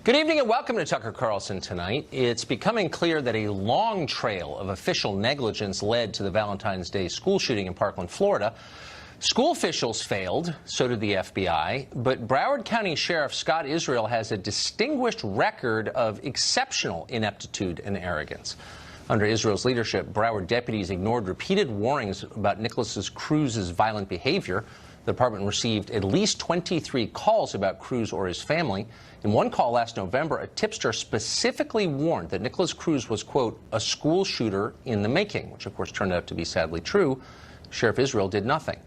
Good evening and welcome to Tucker Carlson tonight. It's becoming clear that a long trail of official negligence led to the Valentine's Day school shooting in Parkland, Florida. School officials failed, so did the FBI, but Broward County Sheriff Scott Israel has a distinguished record of exceptional ineptitude and arrogance. Under Israel's leadership, Broward deputies ignored repeated warnings about Nicholas Cruz's violent behavior. The department received at least 23 calls about Cruz or his family. In one call last November, a tipster specifically warned that Nicholas Cruz was, quote, a school shooter in the making, which of course turned out to be sadly true. Sheriff Israel did nothing.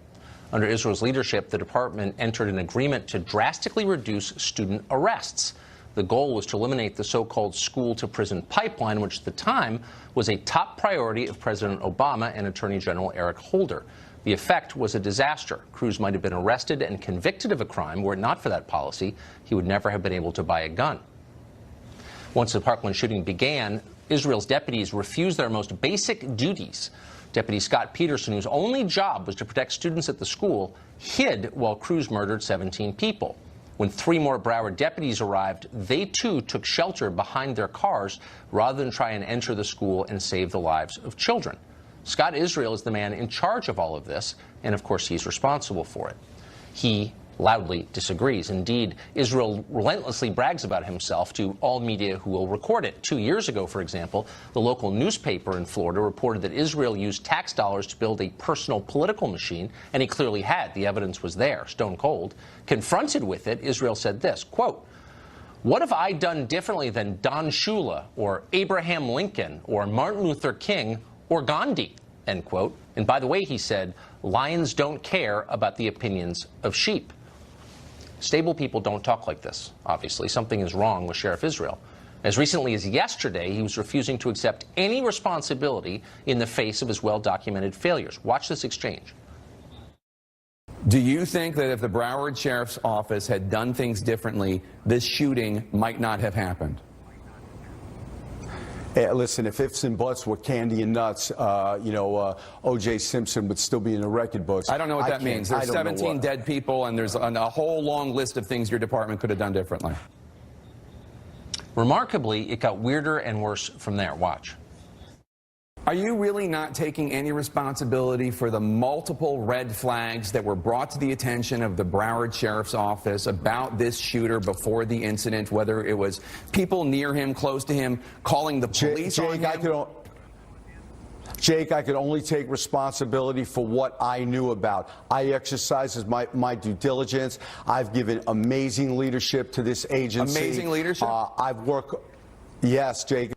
Under Israel's leadership, the department entered an agreement to drastically reduce student arrests. The goal was to eliminate the so-called school-to-prison pipeline, which at the time was a top priority of President Obama and Attorney General Eric Holder. The effect was a disaster. Cruz might have been arrested and convicted of a crime. Were it not for that policy, he would never have been able to buy a gun. Once the Parkland shooting began, Israel's deputies refused their most basic duties. Deputy Scott Peterson, whose only job was to protect students at the school, hid while Cruz murdered 17 people. When 3 more Broward deputies arrived, they too took shelter behind their cars rather than try and enter the school and save the lives of children. Scott Israel is the man in charge of all of this, and of course he's responsible for it. He loudly disagrees. Indeed, Israel relentlessly brags about himself to all media who will record it. 2 years ago, for example, the local newspaper in Florida reported that Israel used tax dollars to build a personal political machine, and he clearly had. The evidence was there, stone cold. Confronted with it, Israel said this, quote, "What have I done differently than Don Shula or Abraham Lincoln or Martin Luther King or Gandhi?" End quote. And by the way, he said, lions don't care about the opinions of sheep. Stable people don't talk like this, obviously. Something is wrong with Sheriff Israel. As recently as yesterday, he was refusing to accept any responsibility in the face of his well-documented failures. Watch this exchange. Do you think that if the Broward Sheriff's Office had done things differently, this shooting might not have happened? Hey, listen, if ifs and buts were candy and nuts, O.J. Simpson would still be in the record books. I don't know what that means. There's 17 dead people, and there's a whole long list of things your department could have done differently. Remarkably, it got weirder and worse from there. Watch. Are you really not taking any responsibility for the multiple red flags that were brought to the attention of the Broward Sheriff's Office about this shooter before the incident, whether it was people near him, close to him, calling the police on him? Jake, I could only take responsibility for what I knew about. I exercised my due diligence. I've given amazing leadership to this agency. Amazing leadership? I've worked. Yes, Jake.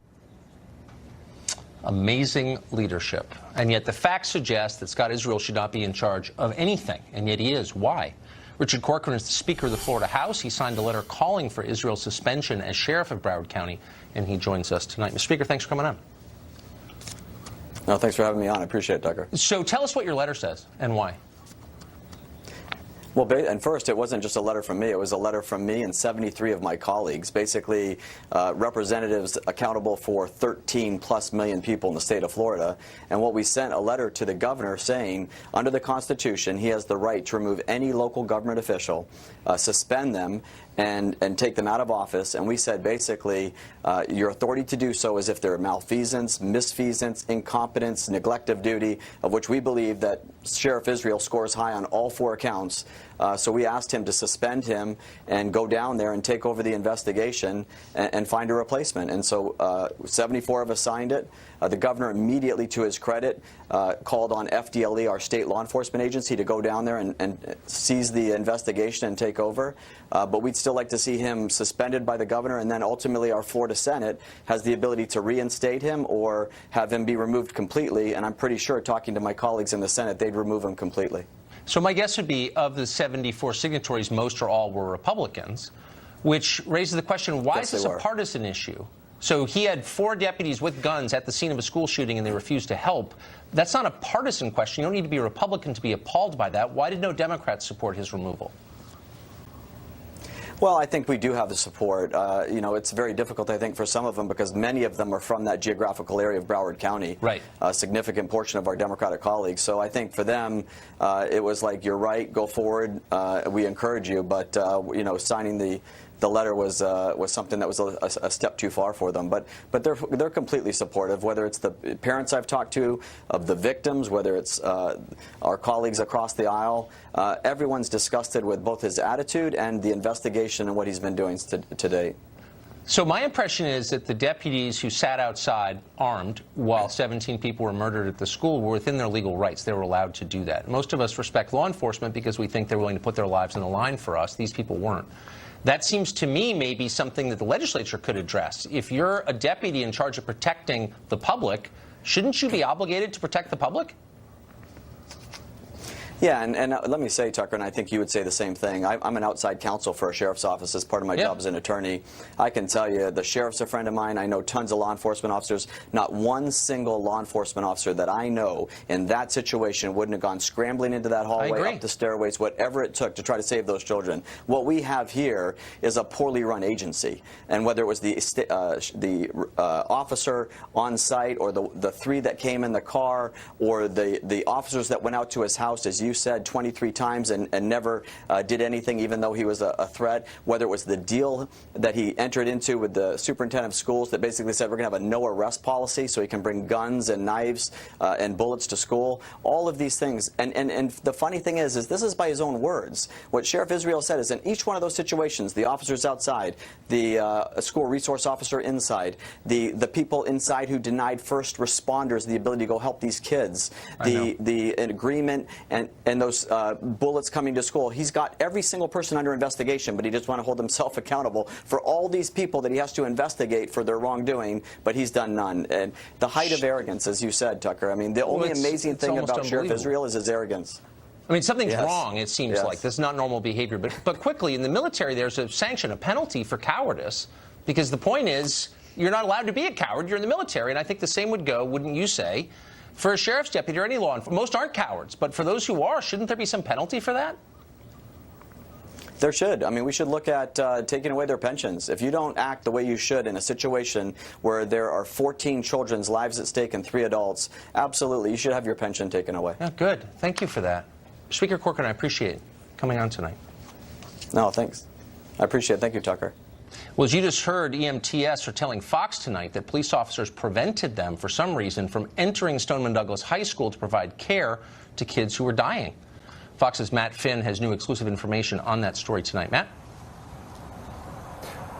Amazing leadership. And yet the facts suggest that Scott Israel should not be in charge of anything, and yet he is. Why? Richard Corcoran is the Speaker of the Florida House. He signed a letter calling for Israel's suspension as Sheriff of Broward County, and he joins us tonight. Mr. Speaker, thanks for coming on. No, thanks for having me on. I appreciate it, Tucker. So tell us what your letter says and why. Well, and first, it wasn't just a letter from me. It was a letter from me and 73 of my colleagues, basically representatives accountable for 13+ million people in the state of Florida. And what we sent a letter to the governor saying, under the Constitution, he has the right to remove any local government official, suspend them, and take them out of office. And we said, basically, your authority to do so is if there are malfeasance, misfeasance, incompetence, neglect of duty, of which we believe that Sheriff Israel scores high on all 4 accounts. So we asked him to suspend him and go down there and take over the investigation and find a replacement. And so 74 of us signed it. The governor immediately, to his credit, called on FDLE, our state law enforcement agency, to go down there and seize the investigation and take over. But we'd still like to see him suspended by the governor, and then ultimately our Florida Senate has the ability to reinstate him or have him be removed completely. And I'm pretty sure, talking to my colleagues in the Senate, they'd remove him completely. So my guess would be, of the 74 signatories, most or all were Republicans, which raises the question, why is this a partisan issue? So he had 4 deputies with guns at the scene of a school shooting and they refused to help. That's not a partisan question. You don't need to be a Republican to be appalled by that. Why did no Democrats support his removal? Well, I think we do have the support. It's very difficult, I think, for some of them because many of them are from that geographical area of Broward County. Right. A significant portion of our Democratic colleagues. So I think for them, it was like, you're right, go forward. We encourage you. But, signing the the letter was something that was a step too far for them. But they're completely supportive, whether it's the parents I've talked to of the victims, whether it's our colleagues across the aisle. Everyone's disgusted with both his attitude and the investigation and what he's been doing to date. So my impression is that the deputies who sat outside armed while 17 people were murdered at the school were within their legal rights. They were allowed to do that. Most of us respect law enforcement because we think they're willing to put their lives on the line for us. These people weren't. That seems to me maybe something that the legislature could address. If you're a deputy in charge of protecting the public, shouldn't you be obligated to protect the public? Yeah, and let me say, Tucker, and I think you would say the same thing. I'm an outside counsel for a sheriff's office as part of my job as an attorney. I can tell you the sheriff's a friend of mine. I know tons of law enforcement officers. Not one single law enforcement officer that I know in that situation wouldn't have gone scrambling into that hallway, up the stairways, whatever it took to try to save those children. What we have here is a poorly run agency. And whether it was the officer on site or the three that came in the car or the officers that went out to his house, as you said, 23 times and never did anything, even though he was a threat, whether it was the deal that he entered into with the superintendent of schools that basically said we're going to have a no arrest policy so he can bring guns and knives and bullets to school, all of these things. And the funny thing is this is by his own words. What Sheriff Israel said is in each one of those situations, the officers outside, the school resource officer inside, the people inside who denied first responders the ability to go help these kids, the agreement and those bullets coming to school. He's got every single person under investigation, but he just want to hold himself accountable for all these people that he has to investigate for their wrongdoing, but he's done none. And the height of arrogance, as you said, Tucker. I mean, the only amazing thing about Sheriff Israel is his arrogance. I mean, something's wrong, it seems like. This is not normal behavior. But quickly, in the military, there's a sanction, a penalty for cowardice, because the point is you're not allowed to be a coward. You're in the military, and I think the same would go, wouldn't you say, for a sheriff's deputy or any law enforcement. Most aren't cowards, but for those who are, shouldn't there be some penalty for that? There should. I mean, we should look at taking away their pensions. If you don't act the way you should in a situation where there are 14 children's lives at stake and 3 adults, absolutely, you should have your pension taken away. Yeah, good. Thank you for that. Speaker Corcoran, I appreciate coming on tonight. No, thanks. I appreciate it. Thank you, Tucker. Well, as you just heard, EMTS are telling Fox tonight that police officers prevented them, for some reason, from entering Stoneman Douglas High School to provide care to kids who were dying. Fox's Matt Finn has new exclusive information on that story tonight. Matt?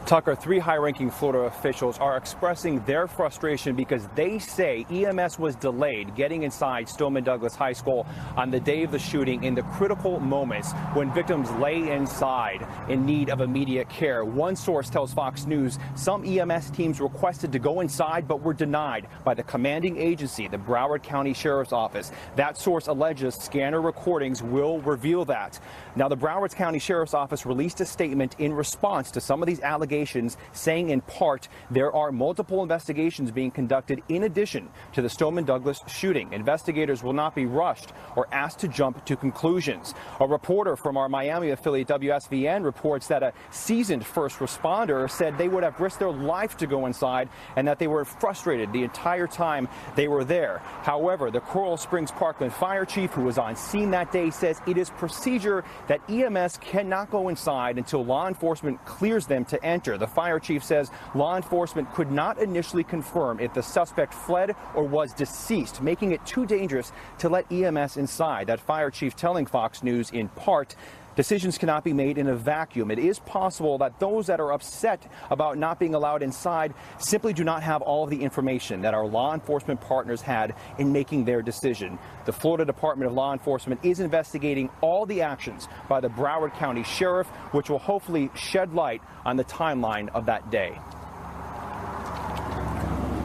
Tucker, 3 high-ranking Florida officials are expressing their frustration because they say EMS was delayed getting inside Stoneman Douglas High School on the day of the shooting in the critical moments when victims lay inside in need of immediate care. One source tells Fox News some EMS teams requested to go inside but were denied by the commanding agency, the Broward County Sheriff's Office. That source alleges scanner recordings will reveal that. Now, the Broward County Sheriff's Office released a statement in response to some of these allegations, saying in part there are multiple investigations being conducted in addition to the Stoneman Douglas shooting. Investigators will not be rushed or asked to jump to conclusions. A reporter from our Miami affiliate WSVN reports that a seasoned first responder said they would have risked their life to go inside and that they were frustrated the entire time they were there. However, the Coral Springs Parkland fire chief, who was on scene that day, says it is procedure that EMS cannot go inside until law enforcement clears them to enter. The fire chief says law enforcement could not initially confirm if the suspect fled or was deceased, making it too dangerous to let EMS inside. That fire chief telling Fox News in part, decisions cannot be made in a vacuum. It is possible that those that are upset about not being allowed inside simply do not have all of the information that our law enforcement partners had in making their decision. The Florida Department of Law Enforcement is investigating all the actions by the Broward County Sheriff, which will hopefully shed light on the timeline of that day.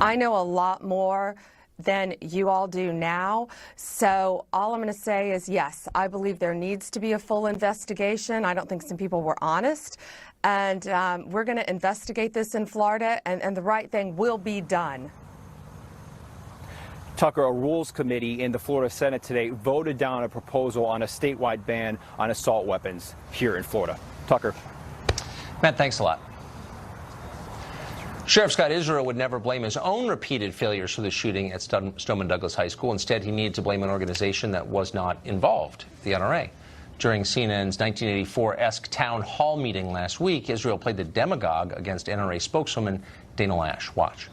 I know a lot more than you all do now. So all I'm going to say is, yes, I believe there needs to be a full investigation. I don't think some people were honest. And we're going to investigate this in Florida, and the right thing will be done. Tucker, a rules committee in the Florida Senate today voted down a proposal on a statewide ban on assault weapons here in Florida. Tucker. Matt, thanks a lot. Sheriff Scott Israel would never blame his own repeated failures for the shooting at Stoneman Douglas High School. Instead, he needed to blame an organization that was not involved, the NRA. During CNN's 1984-esque town hall meeting last week, Israel played the demagogue against NRA spokeswoman Dana Lash. Watch.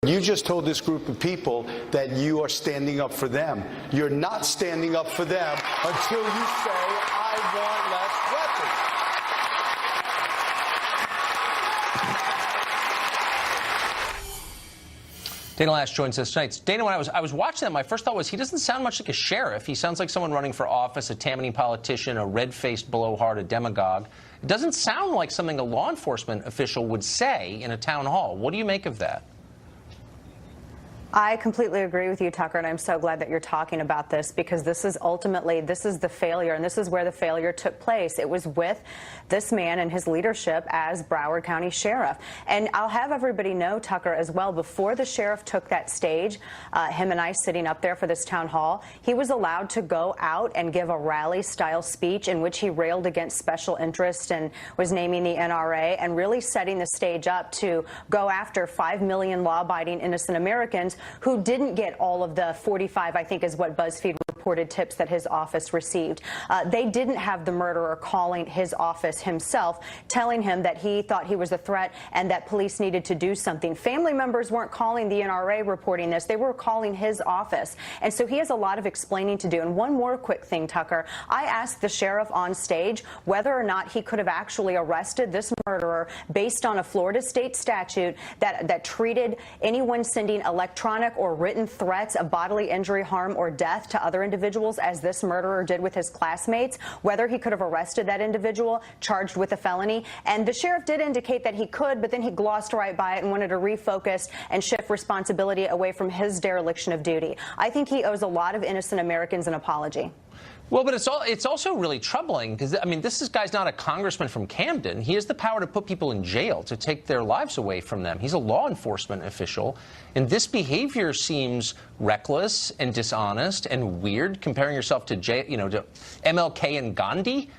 You just told this group of people that you are standing up for them. You're not standing up for them until you say, I want less weapons. Dana Lash joins us tonight. Dana, when I was watching that, my first thought was he doesn't sound much like a sheriff. He sounds like someone running for office, a Tammany politician, a red-faced blowhard, a demagogue. It doesn't sound like something a law enforcement official would say in a town hall. What do you make of that? I completely agree with you, Tucker, and I'm so glad that you're talking about this, because this is the failure, and this is where the failure took place. It was with this man and his leadership as Broward County Sheriff. And I'll have everybody know, Tucker, as well, before the sheriff took that stage, him and I sitting up there for this town hall, he was allowed to go out and give a rally-style speech in which he railed against special interests and was naming the NRA and really setting the stage up to go after 5 million law-abiding innocent Americans who didn't get all of the 45, I think is what BuzzFeed reported, tips that his office received. They didn't have the murderer calling his office himself, telling him that he thought he was a threat and that police needed to do something. Family members weren't calling the NRA reporting this. They were calling his office. And so he has a lot of explaining to do. And one more quick thing, Tucker. I asked the sheriff on stage whether or not he could have actually arrested this murderer based on a Florida state statute that treated anyone sending electronic or written threats of bodily injury, harm, or death to other individuals, as this murderer did with his classmates, whether he could have arrested that individual charged with a felony. And the sheriff did indicate that he could, but then he glossed right by it and wanted to refocus and shift responsibility away from his dereliction of duty. I think he owes a lot of innocent Americans an apology. Well, but it's also really troubling because, I mean, this guy's not a congressman from Camden. He has the power to put people in jail, to take their lives away from them. He's a law enforcement official. And this behavior seems reckless and dishonest and weird, comparing yourself to, to MLK and Gandhi.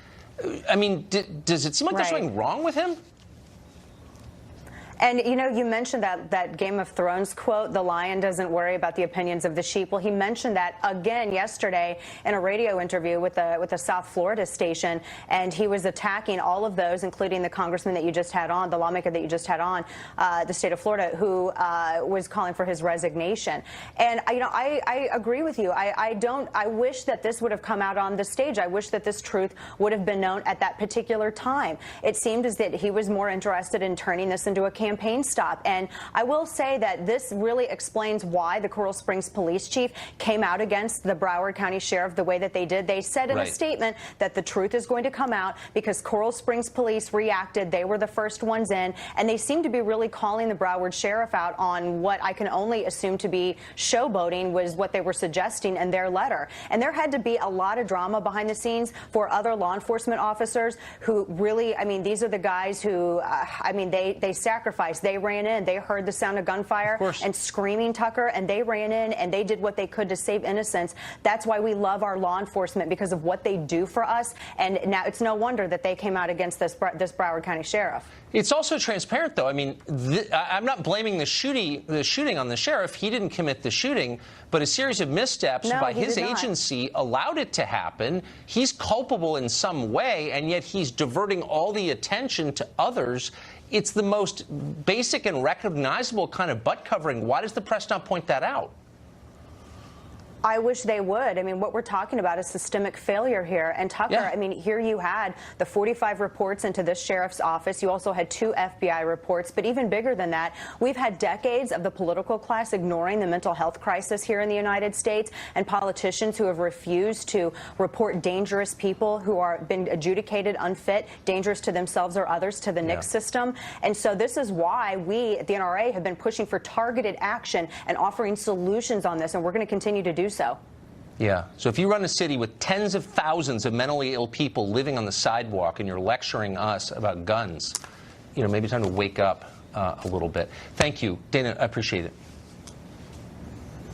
I mean, does it seem like there's something wrong with him? And, you know, you mentioned that Game of Thrones quote, the lion doesn't worry about the opinions of the sheep. Well, he mentioned that again yesterday in a radio interview with a South Florida station, and he was attacking all of those, including the congressman that you just had on, the lawmaker that you just had on, the state of Florida, who was calling for his resignation. And, you know, I agree with you. I wish that this would have come out on the stage. I wish that this truth would have been known at that particular time. It seemed as that he was more interested in turning this into a campaign stop. And I will say that this really explains why the Coral Springs police chief came out against the Broward County sheriff the way that they did. They said in a statement that the truth is going to come out because Coral Springs police reacted. They were the first ones in, and they seem to be really calling the Broward sheriff out on what I can only assume to be showboating was what they were suggesting in their letter. And there had to be a lot of drama behind the scenes for other law enforcement officers who really, I mean, these are the guys who, I mean, they sacrificed. They ran in. They heard the sound of gunfire and screaming, Tucker, and they ran in and they did what they could to save innocence. That's why we love our law enforcement, because of what they do for us. And now it's no wonder that they came out against this Broward County sheriff. It's also transparent, though. I mean, I'm not blaming the shooting on the sheriff. He didn't commit the shooting, but a series of missteps by his agency allowed it to happen. He's culpable in some way, and yet he's diverting all the attention to others. It's the most basic and recognizable kind of butt covering. Why does the press not point that out? I wish they would. I mean, what we're talking about is systemic failure here. And Tucker, I mean, here you had the 45 reports into this sheriff's office. You also had 2 FBI reports. But even bigger than that, we've had decades of the political class ignoring the mental health crisis here in the United States, and politicians who have refused to report dangerous people who are been adjudicated unfit, dangerous to themselves or others, to the NICS system. And so this is why we at the NRA have been pushing for targeted action and offering solutions on this. And we're going to continue to do so. Yeah. So if you run a city with tens of thousands of mentally ill people living on the sidewalk and you're lecturing us about guns, you know, maybe it's time to wake up a little bit. Thank you, Dana. I appreciate it.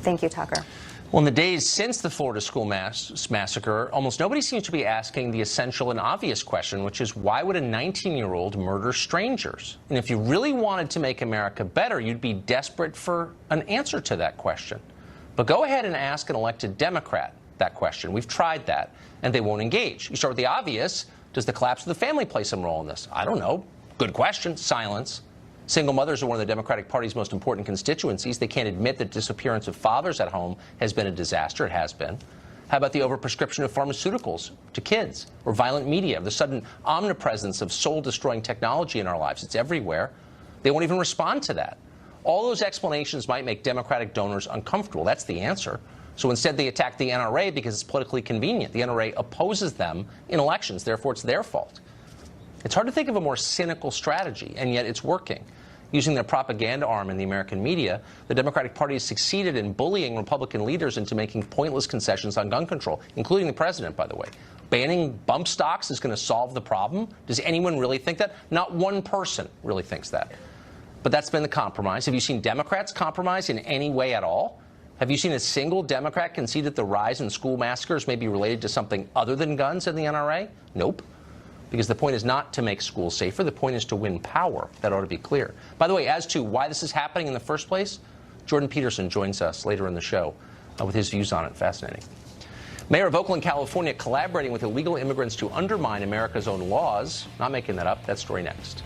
Thank you, Tucker. Well, in the days since the Florida school massacre, almost nobody seems to be asking the essential and obvious question, which is, why would a 19-year-old murder strangers? And if you really wanted to make America better, you'd be desperate for an answer to that question. But go ahead and ask an elected Democrat. that question. We've tried that, and they won't engage. You start with the obvious. Does the collapse of the family play some role in this? I don't know. Good question. Silence. Single mothers are one of the Democratic Party's most important constituencies. They can't admit that disappearance of fathers at home has been a disaster. It has been. How about the overprescription of pharmaceuticals to kids, or violent media, the sudden omnipresence of soul-destroying technology in our lives? It's everywhere. They won't even respond to that. All those explanations might make Democratic donors uncomfortable. That's the answer. So instead, they attack the NRA because it's politically convenient. The NRA opposes them in elections. Therefore, it's their fault. It's hard to think of a more cynical strategy, and yet it's working. Using their propaganda arm in the American media, the Democratic Party has succeeded in bullying Republican leaders into making pointless concessions on gun control, including the president, by the way. Banning bump stocks is going to solve the problem? Does anyone really think that? Not one person really thinks that. But that's been the compromise. Have you seen Democrats compromise in any way at all? Have you seen a single Democrat concede that the rise in school massacres may be related to something other than guns in the NRA? Nope. Because the point is not to make schools safer. The point is to win power. That ought to be clear. By the way, as to why this is happening in the first place, Jordan Peterson joins us later in the show with his views on it. Fascinating. Mayor of Oakland, California, collaborating with illegal immigrants to undermine America's own laws. Not making that up. That story next.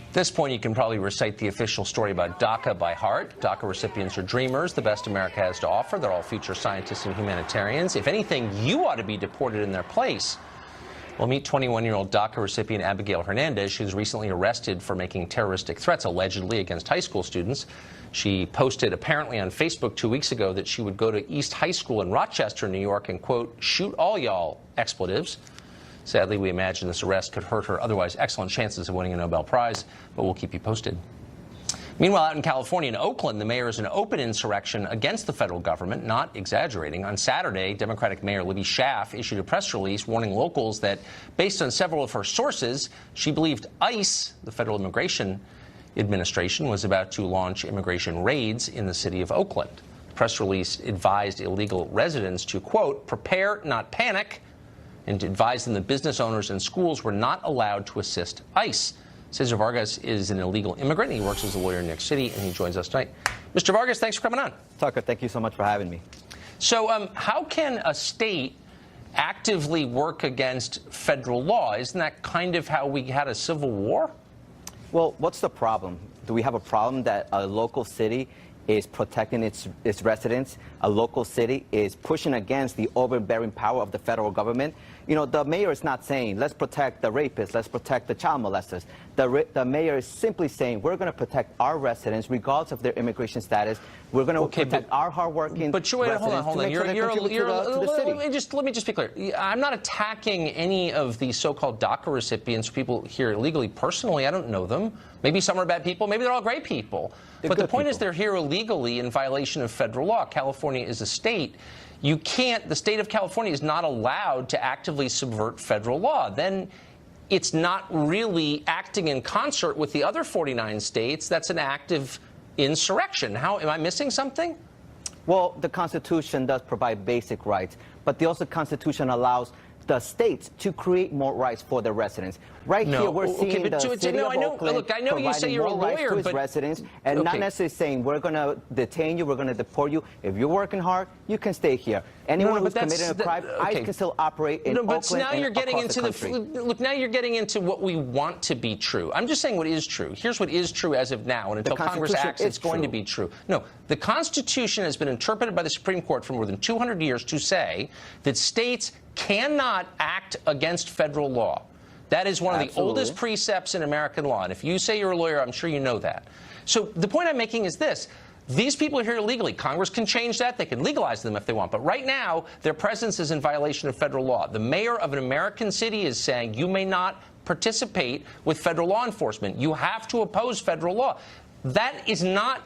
At this point, you can probably recite the official story about DACA by heart. DACA recipients are dreamers, the best America has to offer. They're all future scientists and humanitarians. If anything, you ought to be deported in their place. Well, meet 21-year-old DACA recipient Abigail Hernandez. She was recently arrested for making terroristic threats, allegedly, against high school students. She posted, apparently on Facebook 2 weeks ago, that she would go to East High School in Rochester, New York, and, quote, shoot all y'all, expletives. Sadly, we imagine this arrest could hurt her otherwise excellent chances of winning a Nobel Prize, but we'll keep you posted. Meanwhile, out in California, in Oakland, the mayor is an open insurrection against the federal government, not exaggerating. On Saturday, Democratic Mayor Libby Schaaf issued a press release warning locals that, based on several of her sources, she believed ICE, the Federal Immigration Administration, was about to launch immigration raids in the city of Oakland. The press release advised illegal residents to, quote, prepare, not panic, and advised them that business owners and schools were not allowed to assist ICE. Cesar Vargas is an illegal immigrant. He works as a lawyer in New York City, and he joins us tonight. Mr. Vargas, thanks for coming on. Tucker, thank you so much for having me. So how can a state actively work against federal law? Isn't that kind of how we had a civil war? Well, what's the problem? Do we have a problem that a local city is protecting its residents? A local city is pushing against the overbearing power of the federal government? You know, the mayor is not saying, let's protect the rapists, let's protect the child molesters. The mayor is simply saying, we're going to protect our residents regardless of their immigration status. We're going to protect our hardworking residents. Hold on. Let me just be clear. I'm not attacking any of the so-called DACA recipients, people here illegally. Personally, I don't know them. Maybe some are bad people. Maybe they're all great people. But the point is they're here illegally in violation of federal law. California is a state. The state of California is not allowed to actively subvert federal law. Then it's not really acting in concert with the other 49 states. That's an act of insurrection. Am I missing something? Well, the Constitution does provide basic rights, but the Constitution allows the states to create more rights for their residents. Here, we're seeing the city of Oakland providing more rights to its residents, and not necessarily saying we're going to detain you, we're going to deport you. If you're working hard, you can stay here. Anyone who's committed a crime, ICE can still operate in Oakland now you're getting across into the country. Look, now you're getting into what we want to be true. I'm just saying what is true. Here's what is true as of now, and until Congress acts, it's going to be true. No, the Constitution has been interpreted by the Supreme Court for more than 200 years to say that states cannot act against federal law. That is one of the oldest precepts in American law. And if you say you're a lawyer, I'm sure you know that. So the point I'm making is this. These people are here illegally. Congress can change that. They can legalize them if they want. But right now, their presence is in violation of federal law. The mayor of an American city is saying you may not participate with federal law enforcement. You have to oppose federal law. That is not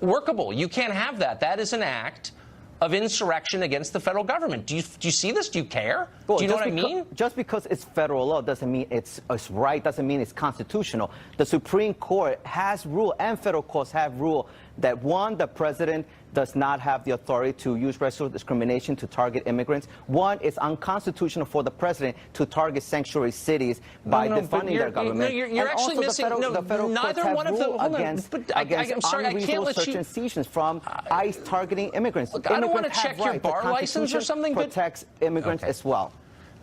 workable. You can't have that. That is an act of insurrection against the federal government. Do you see this? Do you care? Well, do you know what I mean? Just because it's federal law doesn't mean it's right, doesn't mean it's constitutional. The Supreme Court has ruled, and federal courts have ruled, that one, the president does not have the authority to use racial discrimination to target immigrants. One, it's unconstitutional for the president to target sanctuary cities by defunding their government. You're actually missing. The federal courts have ruled against I'm sorry, I can't let search you. and seizures from ICE targeting immigrants. Look, I don't want to check your bar license or something, but protects immigrants as well.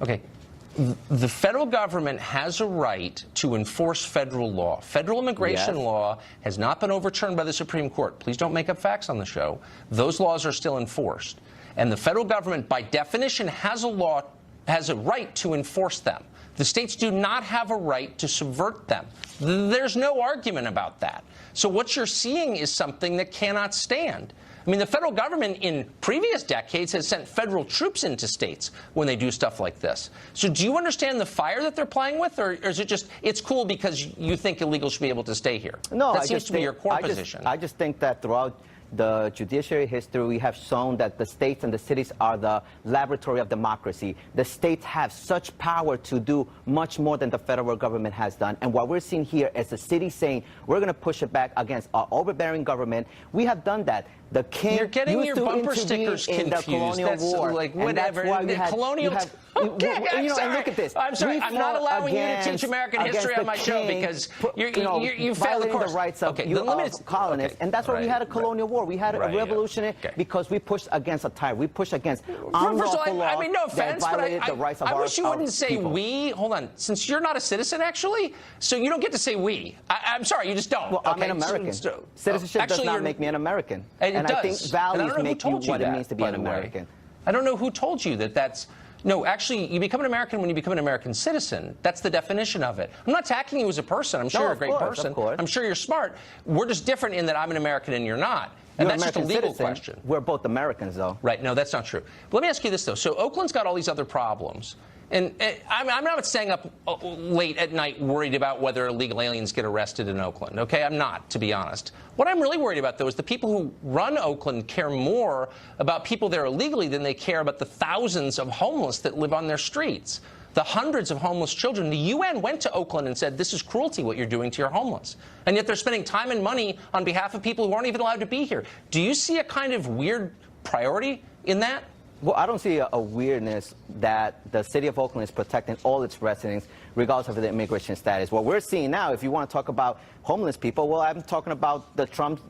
Okay. The federal government has a right to enforce federal law. Federal immigration law has not been overturned by the Supreme Court. Please don't make up facts on the show. Those laws are still enforced. And the federal government, by definition, has a right to enforce them. The states do not have a right to subvert them. There's no argument about that. So what you're seeing is something that cannot stand. I mean, the federal government in previous decades has sent federal troops into states when they do stuff like this. So do you understand the fire that they're playing with, or is it just it's cool because you think illegals should be able to stay here? No, that seems to be your core position. I just think that throughout the judiciary history, we have shown that the states and the cities are the laboratory of democracy. The states have such power to do much more than the federal government has done. And what we're seeing here is the city saying, we're going to push it back against our overbearing government. We have done that. The king You're getting used your to bumper intervene stickers in confused. the colonial That's war. like And whatever. that's why we had, colonial. Okay, and look at this. I'm sorry. I'm not allowing you to teach American history on my show king, because you failed the violating course. the rights of, colonists. And that's why we had a colonial war. We had a revolutionary because we pushed against a tyrant. We pushed against unlawful law. I mean, no offense, that violated the rights of I our wish you wouldn't say people. we. Hold on. Since you're not a citizen, actually, so you don't get to say we. I'm sorry, you just don't. Well, I'm an American. Citizenship does not make me an American. And I think values make you what it means to be an American. American. I don't know who told you that that's... No, actually, you become an American when you become an American citizen. That's the definition of it. I'm not attacking you as a person. I'm sure you're a great person. Of course. I'm sure you're smart. We're just different in that I'm an American and you're not. And You're that's just a American legal citizen. question. We're both Americans, though. Right. No, that's not true. But let me ask you this, though. So Oakland's got all these other problems. And I'm not staying up late at night worried about whether illegal aliens get arrested in Oakland. Okay, I'm not, to be honest. What I'm really worried about, though, is the people who run Oakland care more about people there illegally than they care about the thousands of homeless that live on their streets. The hundreds of homeless children. The UN went to Oakland and said, this is cruelty what you're doing to your homeless. And yet they're spending time and money on behalf of people who aren't even allowed to be here. Do you see a kind of weird priority in that? Well, I don't see a weirdness that the city of Oakland is protecting all its residents, regardless of their immigration status. What we're seeing now, if you want to talk about homeless people, well, I'm talking about the Trump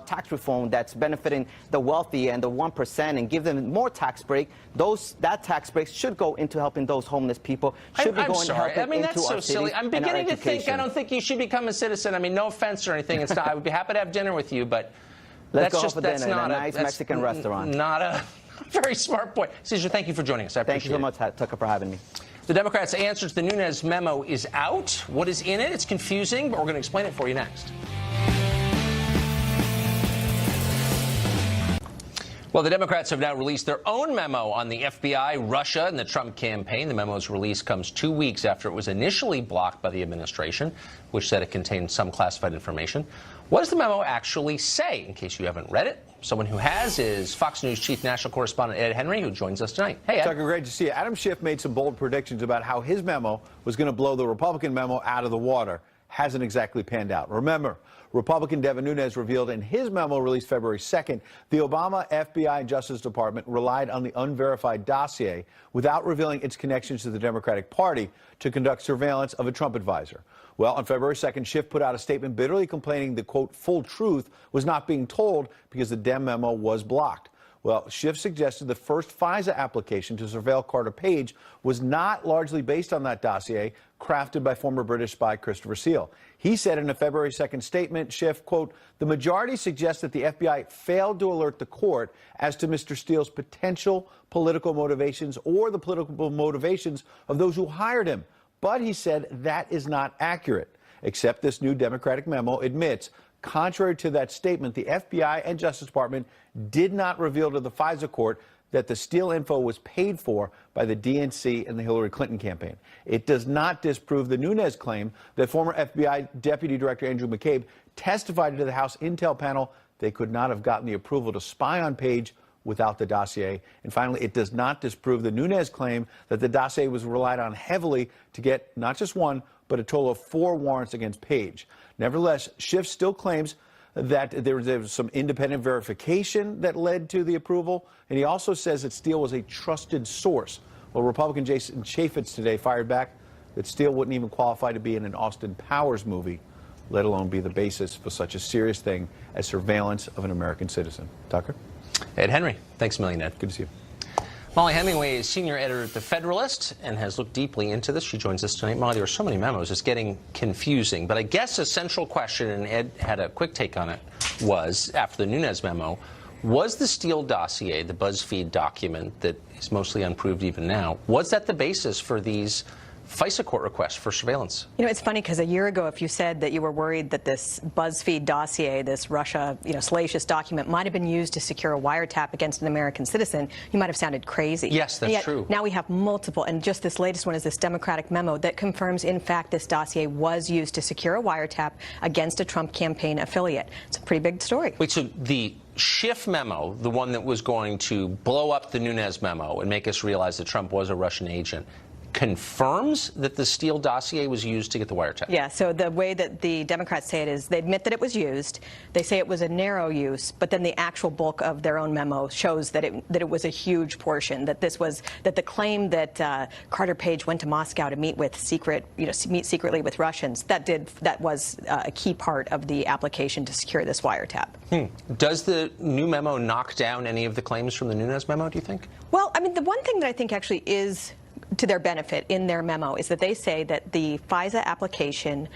tax reform that's benefiting the wealthy and the 1% and give them more tax break. That tax break should go into helping those homeless people. Should be going to help them into that's so silly. I'm beginning to think I don't think you should become a citizen. I mean, no offense or anything. It's not. I would be happy to have dinner with you, but let's go just for dinner in a nice Mexican restaurant. Not a very smart point. Caesar, thank you for joining us. I appreciate it. Thank you so much, Tucker, for having me. The Democrats' answer to the Nunes memo is out. What is in it? It's confusing, but we're going to explain it for you next. Well, the Democrats have now released their own memo on the FBI, Russia, and the Trump campaign. The memo's release comes 2 weeks after it was initially blocked by the administration, which said it contained some classified information. What does the memo actually say, in case you haven't read it? Someone who has is Fox News chief national correspondent Ed Henry, who joins us tonight. Hey, Ed. Tucker, great to see you. Adam Schiff made some bold predictions about how his memo was going to blow the Republican memo out of the water. Hasn't exactly panned out. Remember, Republican Devin Nunes revealed in his memo released February 2nd, the Obama FBI and Justice Department relied on the unverified dossier without revealing its connections to the Democratic Party to conduct surveillance of a Trump advisor. Well, on February 2nd, Schiff put out a statement bitterly complaining the, quote, full truth was not being told because the Dem memo was blocked. Well, Schiff suggested the first FISA application to surveil Carter Page was not largely based on that dossier crafted by former British spy Christopher Steele. He said in a February 2nd statement, Schiff, quote, the majority suggests that the FBI failed to alert the court as to Mr. Steele's potential political motivations or the political motivations of those who hired him. But he said that is not accurate, except this new Democratic memo admits, contrary to that statement, the FBI and Justice Department did not reveal to the FISA court that the Steele info was paid for by the DNC and the Hillary Clinton campaign. It does not disprove the Nunes claim that former FBI Deputy Director Andrew McCabe testified to the House Intel panel they could not have gotten the approval to spy on Page without the dossier. And finally, it does not disprove the Nunes claim that the dossier was relied on heavily to get not just one, but a total of 4 warrants against Page. Nevertheless, Schiff still claims that there was some independent verification that led to the approval. And he also says that Steele was a trusted source. Well, Republican Jason Chaffetz today fired back that Steele wouldn't even qualify to be in an Austin Powers movie, let alone be the basis for such a serious thing as surveillance of an American citizen. Tucker? Ed Henry, thanks a million, Ed. Good to see you. Molly Hemingway is senior editor at The Federalist and has looked deeply into this. She joins us tonight. Molly, there are so many memos, it's getting confusing. But I guess a central question, and Ed had a quick take on it, was, after the Nunes memo, was the Steele dossier, the BuzzFeed document that is mostly unproved even now, was that the basis for these FISA court requests for surveillance? You know, it's funny because a year ago, if you said that you were worried that this BuzzFeed dossier, this Russia, salacious document, might have been used to secure a wiretap against an American citizen, you might have sounded crazy. Yes, that's true. Now we have multiple, and just this latest one is this Democratic memo that confirms, in fact, this dossier was used to secure a wiretap against a Trump campaign affiliate. It's a pretty big story. Wait, so the Schiff memo, the one that was going to blow up the Nunes memo and make us realize that Trump was a Russian agent, confirms that the Steele dossier was used to get the wiretap? Yeah, so the way that the Democrats say it is they admit that it was used. They say it was a narrow use, but then the actual bulk of their own memo shows that it was a huge portion, that the claim that Carter Page went to Moscow to meet secretly with Russians, that was a key part of the application to secure this wiretap. Does the new memo knock down any of the claims from the Nunes memo, do you think? Well, I mean, the one thing that I think actually is to their benefit in their memo is that they say that the FISA application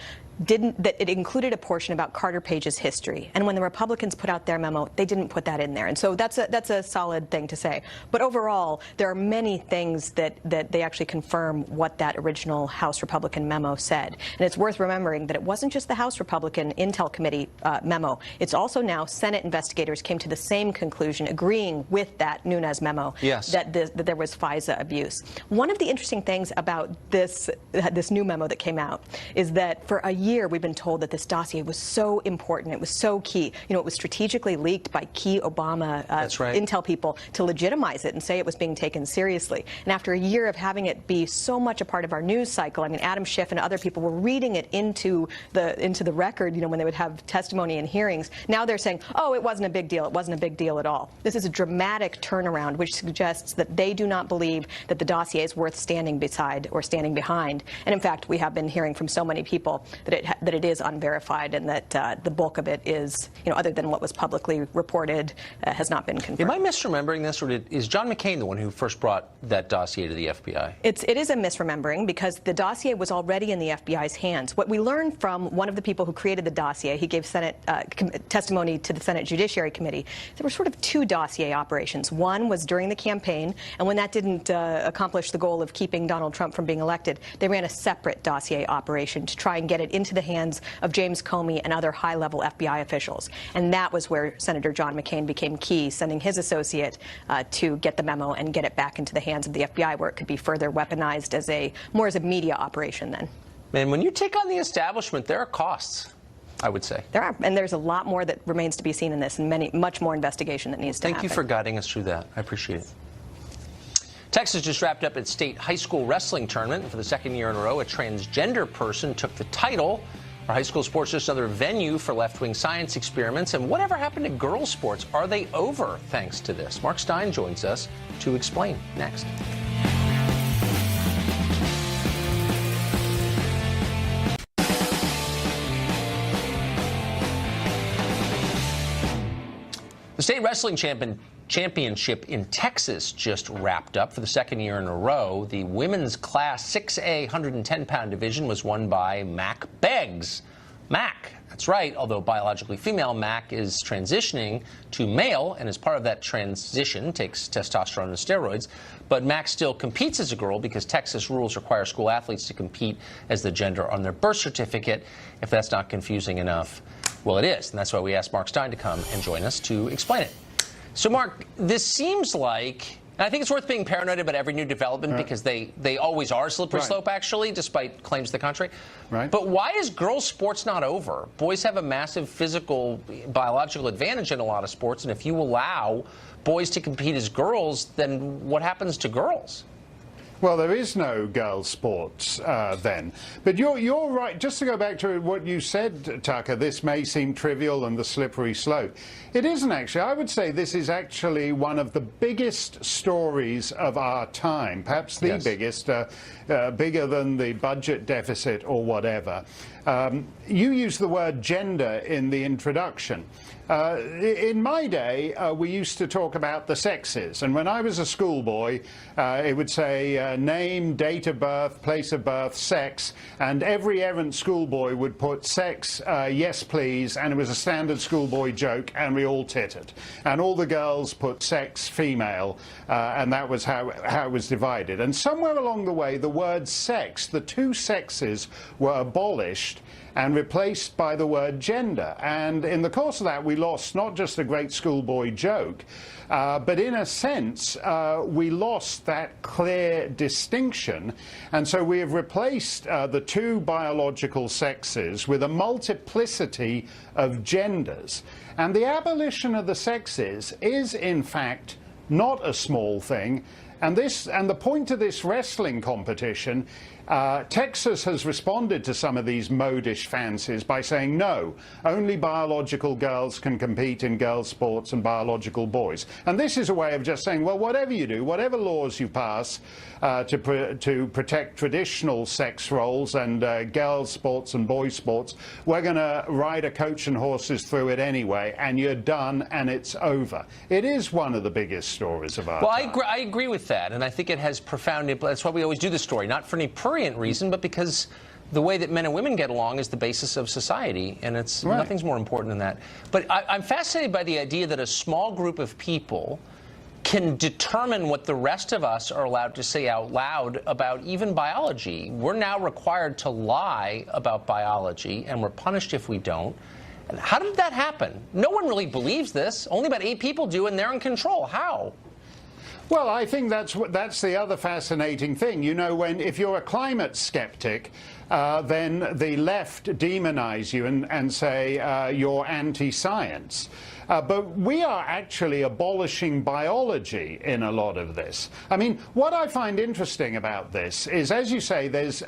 that it included a portion about Carter Page's history. And when the Republicans put out their memo, they didn't put that in there. And so that's a solid thing to say. But overall, there are many things that they actually confirm what that original House Republican memo said. And it's worth remembering that it wasn't just the House Republican Intel Committee memo. It's also now Senate investigators came to the same conclusion, agreeing with that Nunes memo, yes, that there was FISA abuse. One of the interesting things about this new memo that came out is that for a year, we've been told that this dossier was so important, it was so key. You know, it was strategically leaked by key Obama intel people to legitimize it and say it was being taken seriously. And after a year of having it be so much a part of our news cycle, I mean, Adam Schiff and other people were reading it into the record, when they would have testimony and hearings. Now they're saying, oh, it wasn't a big deal. It wasn't a big deal at all. This is a dramatic turnaround, which suggests that they do not believe that the dossier is worth standing beside or standing behind. And in fact, we have been hearing from so many people that it is unverified and that the bulk of it is, other than what was publicly reported, has not been confirmed. Am I misremembering this, or is John McCain the one who first brought that dossier to the FBI? It is a misremembering because the dossier was already in the FBI's hands. What we learned from one of the people who created the dossier, he gave Senate testimony to the Senate Judiciary Committee, there were sort of two dossier operations. One was during the campaign, and when that didn't accomplish the goal of keeping Donald Trump from being elected, they ran a separate dossier operation to try and get it into the hands of James Comey and other high-level FBI officials. And that was where Senator John McCain became key, sending his associate to get the memo and get it back into the hands of the FBI, where it could be further weaponized more as a media operation then. Man, when you take on the establishment, there are costs, I would say. There are, and there's a lot more that remains to be seen in this, and much more investigation that needs to happen. Thank you for guiding us through that. I appreciate it. Texas just wrapped up its state high school wrestling tournament. For the second year in a row, a transgender person took the title. Are high school sports just another venue for left-wing science experiments? And whatever happened to girls' sports? Are they over thanks to this? Mark Stein joins us to explain next. The state wrestling championship in Texas just wrapped up for the second year in a row. The women's class 6A 110-pound division was won by Mac Beggs. Mac, that's right, although biologically female, Mac is transitioning to male, and as part of that transition takes testosterone and steroids. But Mac still competes as a girl because Texas rules require school athletes to compete as the gender on their birth certificate. If that's not confusing enough, well, it is, and that's why we asked Mark Stein to come and join us to explain it. So, Mark, this seems like, and I think it's worth being paranoid about every new development because they always are a slippery slope, actually, despite claims to the contrary. Right. But why is girls' sports not over? Boys have a massive physical, biological advantage in a lot of sports, and if you allow boys to compete as girls, then what happens to girls? Well, there is no girls' sports then. But you're right. Just to go back to what you said, Tucker, this may seem trivial and the slippery slope. It isn't actually. I would say this is actually one of the biggest stories of our time, perhaps the biggest, bigger than the budget deficit or whatever. You used the word gender in the introduction. In my day, we used to talk about the sexes, and when I was a schoolboy, it would say name, date of birth, place of birth, sex, and every errant schoolboy would put sex, yes please, and it was a standard schoolboy joke, and we all tittered. And all the girls put sex, female, and that was how it was divided. And somewhere along the way, the word sex, the two sexes, were abolished and replaced by the word gender. And in the course of that, we lost not just a great schoolboy joke, but in a sense, we lost that clear distinction. And so we have replaced the two biological sexes with a multiplicity of genders. And the abolition of the sexes is, in fact, not a small thing. And the point of this wrestling competition, Texas has responded to some of these modish fancies by saying, no, only biological girls can compete in girls' sports and biological boys. And this is a way of just saying, well, whatever you do, whatever laws you pass to protect traditional sex roles and girls' sports and boys' sports, we're going to ride a coach and horses through it anyway, and you're done and it's over. It is one of the biggest stories of our time. I agree with that, and I think it has profound influence. That's why we always do the story, not for any prurient reason, but because the way that men and women get along is the basis of society, and it's nothing's more important than that. But I'm fascinated by the idea that a small group of people can determine what the rest of us are allowed to say out loud about even biology. We're now required to lie about biology, and we're punished if we don't. And how did that happen? No one really believes this. Only about 8 people do, and they're in control. How? Well, I think that's the other fascinating thing. You know, if you're a climate skeptic, then the left demonize you and say you're anti-science. But we are actually abolishing biology in a lot of this. I mean, what I find interesting about this is, as you say, there's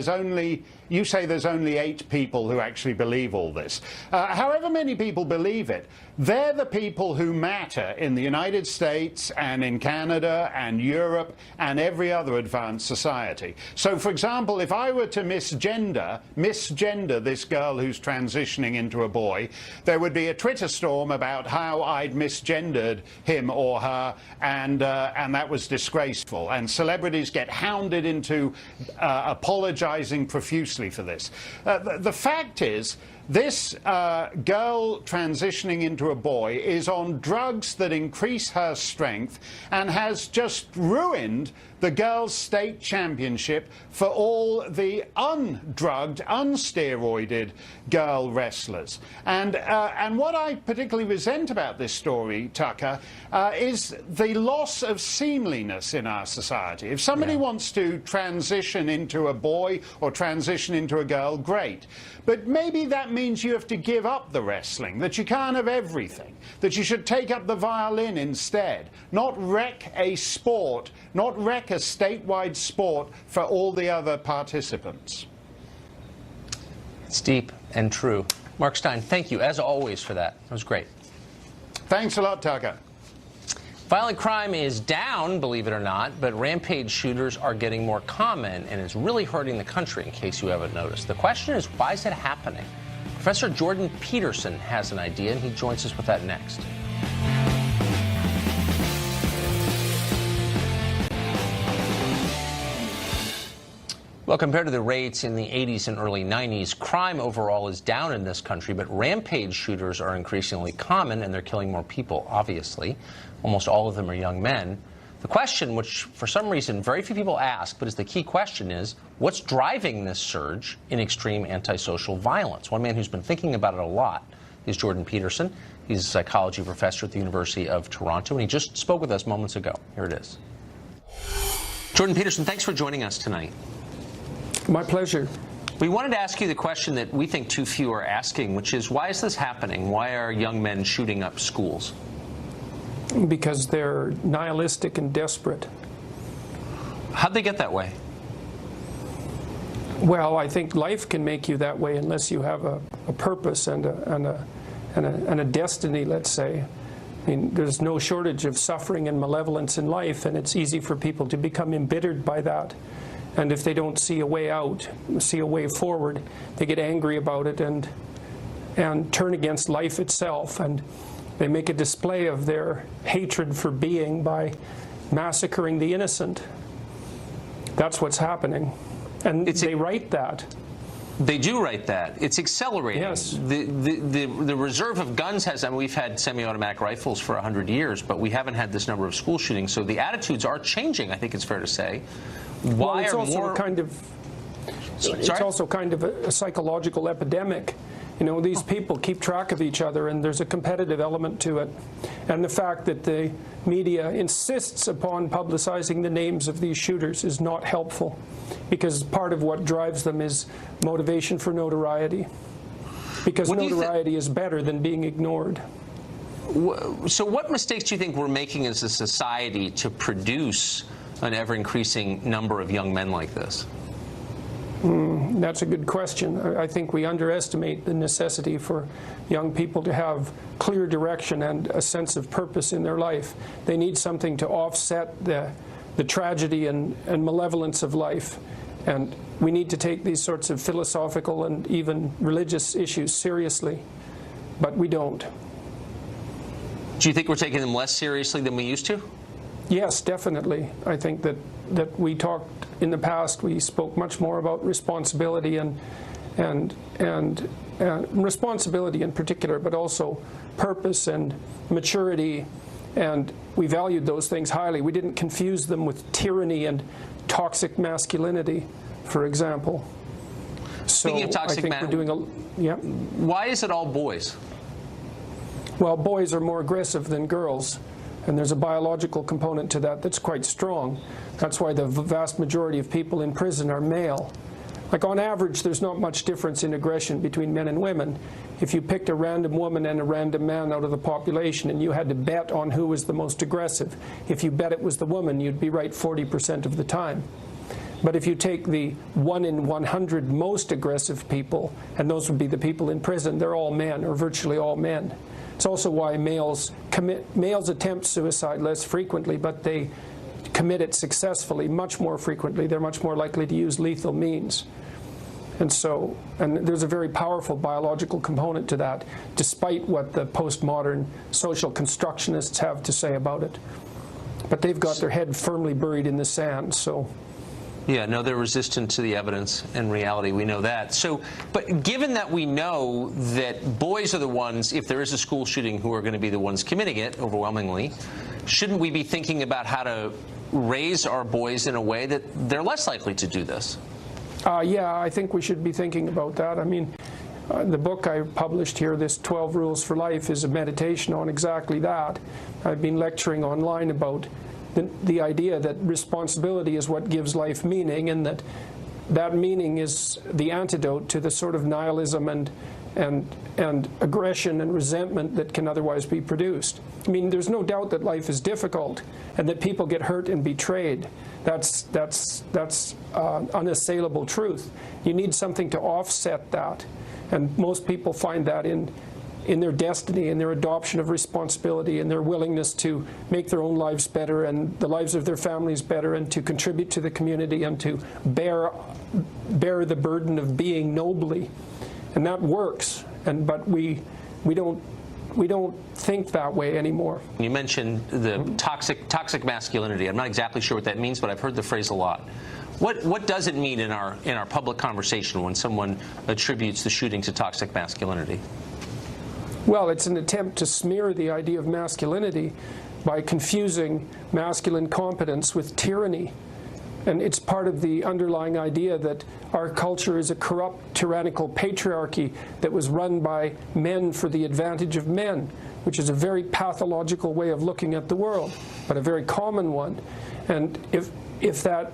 only 8 people who actually believe all this. However many people believe it, they're the people who matter in the United States and in Canada and Europe and every other advanced society. So, for example, if I were to misgender this girl who's transitioning into a boy, there would be a Twitter storm about how I'd misgendered him or her, and that was disgraceful. And celebrities get hounded into apologizing profusely for this. The fact is, this girl transitioning into a boy is on drugs that increase her strength and has just ruined the girls' state championship for all the undrugged, unsteroided girl wrestlers. And what I particularly resent about this story, Tucker, is the loss of seemliness in our society. If somebody wants to transition into a boy or transition into a girl, great. But maybe that means you have to give up the wrestling, that you can't have everything, that you should take up the violin instead, not wreck a sport, not wreck a statewide sport for all the other participants. It's deep and true. Mark Stein, thank you, as always, for that. That was great. Thanks a lot, Tucker. Violent crime is down, believe it or not, but rampage shooters are getting more common, and it's really hurting the country, in case you haven't noticed. The question is, why is it happening? Professor Jordan Peterson has an idea, and he joins us with that next. Well, compared to the rates in the 80s and early 90s, crime overall is down in this country, but rampage shooters are increasingly common, and they're killing more people, obviously. Almost all of them are young men. The question, which for some reason very few people ask, but is the key question, is what's driving this surge in extreme antisocial violence? One man who's been thinking about it a lot is Jordan Peterson. He's a psychology professor at the University of Toronto, and he just spoke with us moments ago. Here it is. Jordan Peterson, thanks for joining us tonight. My pleasure. We wanted to ask you the question that we think too few are asking, which is, why is this happening? Why are young men shooting up schools? Because they're nihilistic and desperate. How'd they get that way? Well, I think life can make you that way unless you have a purpose and a destiny, let's say. I mean, there's no shortage of suffering and malevolence in life, and it's easy for people to become embittered by that. And if they don't see a way out, see a way forward, they get angry about it and turn against life itself. And they make a display of their hatred for being by massacring the innocent. That's what's happening. And they write that. They do write that. It's accelerating. Yes. The reserve of guns has, I mean, we've had semi-automatic rifles for 100 years, but we haven't had this number of school shootings. So the attitudes are changing, I think it's fair to say. Well, it's also kind of a psychological epidemic. You know, these people keep track of each other, and there's a competitive element to it. And the fact that the media insists upon publicizing the names of these shooters is not helpful, because part of what drives them is motivation for notoriety. Because notoriety is better than being ignored. So what mistakes do you think we're making as a society to produce an ever-increasing number of young men like this? That's a good question. I think we underestimate the necessity for young people to have clear direction and a sense of purpose in their life. They need something to offset the tragedy and malevolence of life. And we need to take these sorts of philosophical and even religious issues seriously, but we don't. Do you think we're taking them less seriously than we used to? Yes, definitely. I think that we talked in the past, we spoke much more about responsibility and responsibility in particular, but also purpose and maturity, and we valued those things highly. We didn't confuse them with tyranny and toxic masculinity, for example. Speaking of toxic masculinity, why is it all boys? Well, boys are more aggressive than girls. And there's a biological component to that that's quite strong. That's why the vast majority of people in prison are male. Like on average, there's not much difference in aggression between men and women. If you picked a random woman and a random man out of the population and you had to bet on who was the most aggressive, if you bet it was the woman, you'd be right 40% of the time. But if you take the 1 in 100 most aggressive people, and those would be the people in prison, they're all men, or virtually all men. It's also why males attempt suicide less frequently, but they commit it successfully much more frequently. They're much more likely to use lethal means. And there's a very powerful biological component to that, despite what the postmodern social constructionists have to say about it. But they've got their head firmly buried in the sand, so. Yeah, no, they're resistant to the evidence and reality. We know that. So, but given that we know that boys are the ones, if there is a school shooting, who are going to be the ones committing it overwhelmingly, shouldn't we be thinking about how to raise our boys in a way that they're less likely to do this? Yeah, I think we should be thinking about that. I mean, the book I published here, this 12 Rules for Life, is a meditation on exactly that. I've been lecturing online about the idea that responsibility is what gives life meaning, and that meaning is the antidote to the sort of nihilism and aggression and resentment that can otherwise be produced. I mean, there's no doubt that life is difficult and that people get hurt and betrayed. That's unassailable truth. You need something to offset that, and most people find that in their destiny, in their adoption of responsibility, and their willingness to make their own lives better and the lives of their families better, and to contribute to the community and to bear the burden of being nobly. And that works. But we don't think that way anymore. You mentioned the toxic masculinity. I'm not exactly sure what that means, but I've heard the phrase a lot. What does it mean in our public conversation when someone attributes the shooting to toxic masculinity? Well, it's an attempt to smear the idea of masculinity by confusing masculine competence with tyranny. And it's part of the underlying idea that our culture is a corrupt, tyrannical patriarchy that was run by men for the advantage of men, which is a very pathological way of looking at the world, but a very common one. And if that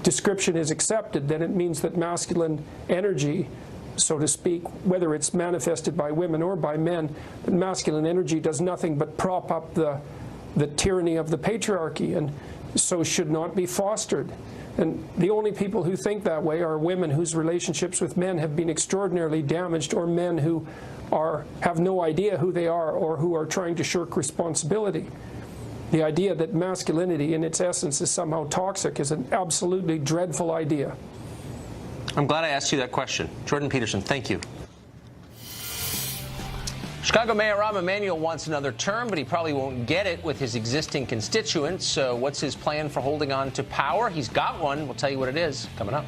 description is accepted, then it means that masculine energy, so to speak, whether it's manifested by women or by men, masculine energy does nothing but prop up the tyranny of the patriarchy. And so should not be fostered. And the only people who think that way are women whose relationships with men have been extraordinarily damaged, or men who have no idea who they are or who are trying to shirk responsibility. The idea that masculinity in its essence is somehow toxic is an absolutely dreadful idea. I'm glad I asked you that question. Jordan Peterson, thank you. Chicago Mayor Rahm Emanuel wants another term, but he probably won't get it with his existing constituents. So what's his plan for holding on to power? He's got one. We'll tell you what it is coming up.